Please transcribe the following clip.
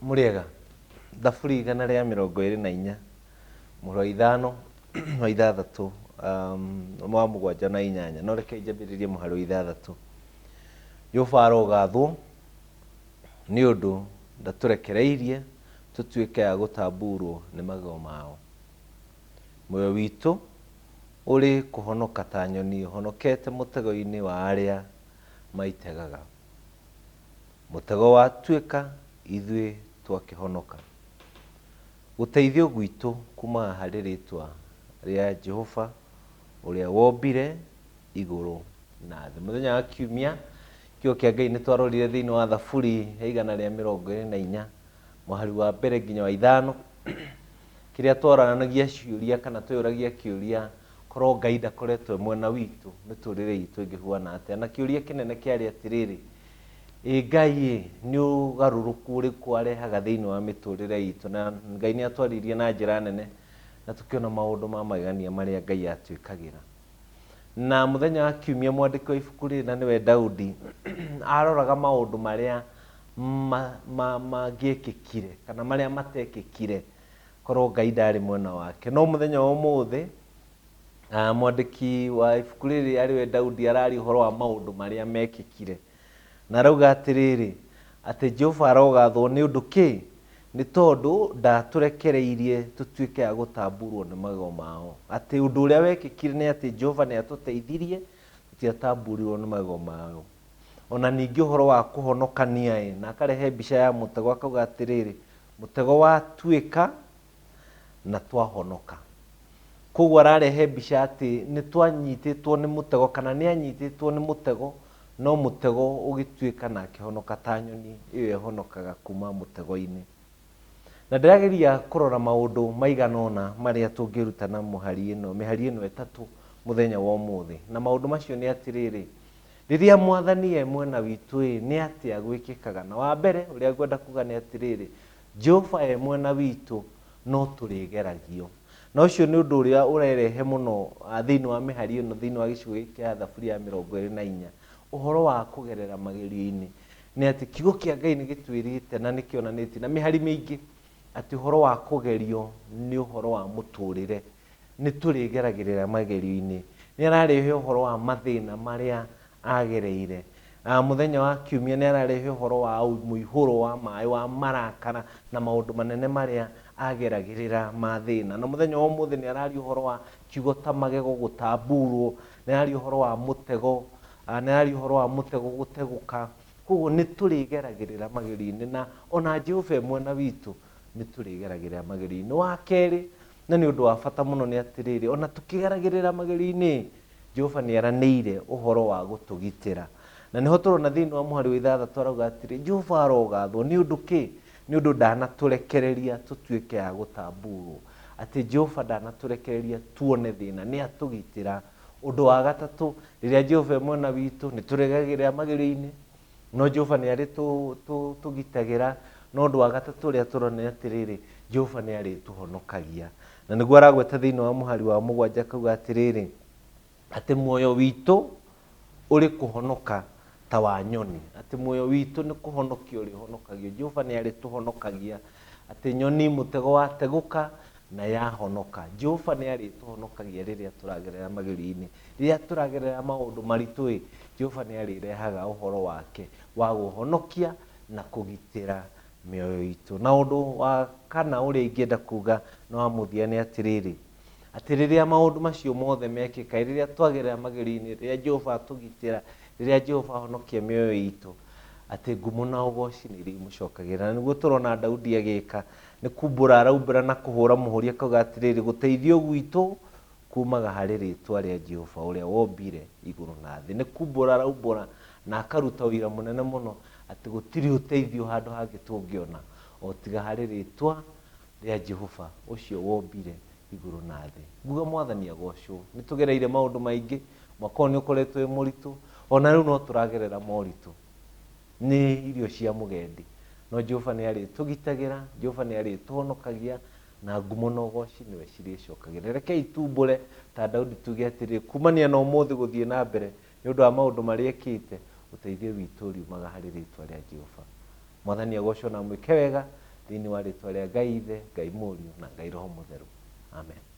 Muriega thaburi 124 mũhuro 5 wa 6 wa 7 na 8 no reke njambĩrĩrie mũhuro 6. Jehova arogathwo nĩ ũndũ ndatũrekereirie tũtuĩke a gũtamburwo nĩ magego mao. Muoyo witũ ũrĩ kũhonoka ta nyoni honokete mũtego-inĩ wa arĩa maitegaga. Mũtego watuĩka ithuĩ twakĩhonoka. Gũteithio gwitũ kumaga harĩ rĩtwa rĩa Jehova ũrĩa wombire igũrũ na thĩ. Mũthenya wa Kiumia kiugo kĩa Ngai nĩ twarorire thĩinĩ wa thaburi ya 124 mũhari wa mbere nginya wa 5 kĩrĩa twaranagia ciũria kana twĩũragia kĩũria korwo Ngai ndakoretwo mwena witũ mĩtũrĩre itũ ĩngĩhuana atĩa. Na kĩũria kĩnene kĩarĩ atĩrĩrĩ, Ngai nĩ ũgarũrũku ũrĩkũ arehaga thĩinĩ wa mĩtũrĩre itũ? Na Ngai nĩ atwaririe na njĩra nene na tũkĩona maũndũ ma magegania marĩa Ngai atwĩkagĩra. Na mũthenya wa Kiumia mwandĩki wa ibuku rĩrĩ na nĩwe Daudi aroraga maũndũ marĩa mangĩkĩkire kana marĩa matekĩkire korwo Ngai ndarĩ mwena wake. No mũthenya wa ũmũthĩ mwandĩki wa ibuku rĩrĩ arĩwe Daudi arari ũhoro wa maũndũ marĩa mekĩkire. Na arauga atĩrĩrĩ atĩ Jehova arogathwo nĩ ũndũ kĩ? Nĩ tondũ ndatũrekereirie tũtuĩke a gũtamburwo nĩ magego mao. Atĩ ũndũ ũrĩa wekĩkire nĩ atĩ Jehova nĩ atũteithirie tũtiatamburirwo nĩ magego mao. Ona ningĩ ũhoro wa kũhonokania na akarehe mbica ya mũtego akauga atĩrĩrĩ, mũtego watuĩka na twahonoka. Koguo ararehe mbica atĩ nĩ twanyitĩtwo nĩ mũtego kana nĩ anyitĩtwo nĩ mũtego, no mũtego ũgĩtuĩka na akĩhonoka ta nyoni ĩyo ĩhonokaga kuma mũtego-inĩ. Na ndĩrageria kũrora maũndũ maigana ũna marĩa tũngĩruta na mĩhari ĩno ĩtatũ mũthenya wa ũmũthĩ. Na maũndũ macio nĩ atĩrĩrĩ, rĩrĩa Mwathani e mwena witũ nĩ atĩa gwĩkĩkaga? Na wa mbere ũrĩa ngwenda kuga nĩ atĩrĩrĩ, Jehova e mwena witũ no tũrĩgeragio. Na ũcio nĩ ũndũ ũrĩa ũrerehe mũno thĩinĩ wa mĩhari ĩno thĩinĩ wa gĩcigo gĩkĩ kĩa thaburi ya 24 ũhoro wa kũgerera magerio-inĩ. Nĩ atĩ kiugo kĩa Ngai nĩ gĩtwĩrĩte na nĩ kĩonanĩtie na mĩhari mĩingĩ atĩ ũhoro wa kũgerio nĩ ũhoro wa mũtũrĩre. Nĩ tũrĩgeragĩrĩra magerio-inĩ. Nĩ ararehe ũhoro wa mathĩna marĩa agereire. Mũthenya wa Kiumia nĩ ararehe ũhoro wa mũihũro wa maĩ wa marakara na maũndũ manene marĩa ageragĩrĩra ma thĩna. Na mũthenya wa ũmũthĩ nĩ araria ũhoro wa kiugo ta magego gũtamburwo, nĩ araria ũhoro wa mũtego, nĩ araria ũhoro wa mũtego gũtegũka. Koguo nĩ tũrĩgeragĩrĩra magerio-inĩ na ona Jehova mwena witũ nĩ tũrĩgeragĩrĩra magerio-inĩ. Wa kerĩ na nĩ ũndũ wa bata mũno nĩ atĩrĩrĩ, ona tũkĩgeragĩrĩra magerio-inĩ Jehova nĩ aranĩire ũhoro wa gũtũgitĩra. Na nĩho tũrona thĩinĩ wa mũhari wa 6 arauga atĩrĩ, Jehova arogathwo nĩ ũndũ kĩ? Nĩ ũndũ ndanatũrekereria tũtuĩke a gũtamburwo. Atĩ Jehova ndanatũrekereria tuone thĩna, nĩ atũgitĩra. Ũndũ wa gatatũ, rĩrĩa Jehova mwena witũ nĩ tũrĩgeragĩrĩra magerio-inĩ, no Jehova nĩ arĩ tũgitagĩra. No ũndũ wa gatatũ ũrĩa tũrona nĩ atĩrĩrĩ, Jehova nĩ arĩ tũhonokagia. Na nĩguo aragweta thĩinĩ wa mũhari wa 7 akauga atĩrĩrĩ, atĩ muoyo witũ ũrĩ kũhonoka ta wa nyoni. Atĩ muoyo witũ nĩ kũhonokio ũrĩ honokagio. Jehova nĩ arĩ tũhonokagia. Atĩ nyoni mũtego wategũka na yahonoka. Jehova nĩ arĩ tũhonokagia rĩrĩa tũragerera magerio-inĩ. Rĩrĩa tũragerera maũndũ maritũ Jehova nĩ arĩrehaga ũhoro wake wa gũhonokia na kũgitĩra mĩoyo itũ. Na ũndũ wa kana ũrĩa ingĩenda kuga no wa mũthia nĩ atĩrĩrĩ, atĩ rĩrĩa maũndũ macio mothe mekĩka, rĩrĩa twagerera magerio-inĩ, rĩrĩa Jehova atũgitĩra, rĩrĩa Jehova ahonokia mĩoyo itũ, atĩ ngumo na ũgoci nĩ irĩmũcokagĩra. Na nĩguo tũrona Daudi agĩka, nĩ kumbũra araumbũra na kũhũra mũhũri akauga atĩrĩrĩ, gũteithio gwitũ kumaga harĩ rĩtwa rĩa Jehova ũrĩa wombire igũrũ na thĩ. Nĩ kumbũra araumbũra na akaruta ũira mũnene mũno atĩ gũtirĩ ũteithio handũ hangĩ tũngĩona o tiga harĩ rĩtwa rĩa Jehova ũcio wombire igũrũ na thĩ. Nguga Mwathani agocwo. Nĩ tũgereire maũndũ maingĩ, mwaka ũyũ nĩ ũkoretwo wĩ mũritũ, ona rĩu no tũragerera moritũ, nĩ irio cia mũgendi, no Jehova nĩ arĩ tũgitagĩra, Jehova nĩ arĩ tũhonokagia na ngumo na ũgoci nĩwe cirĩcokagĩra. Rekei tumbũre ta Daudi tuge atĩrĩ, kumania na ũmũthĩ gũthiĩ na mbere nĩ ũndũ wa maũndũ marĩa ekĩte, ũteithio witũ riumaga harĩ rĩtwa rĩa Jehova. Mwathani agocwo na mwĩke wega thĩinĩ wa rĩtwa rĩa Ngai Ithe, Ngai Mũriũ na Ngai Roho Mũtheru. Amen.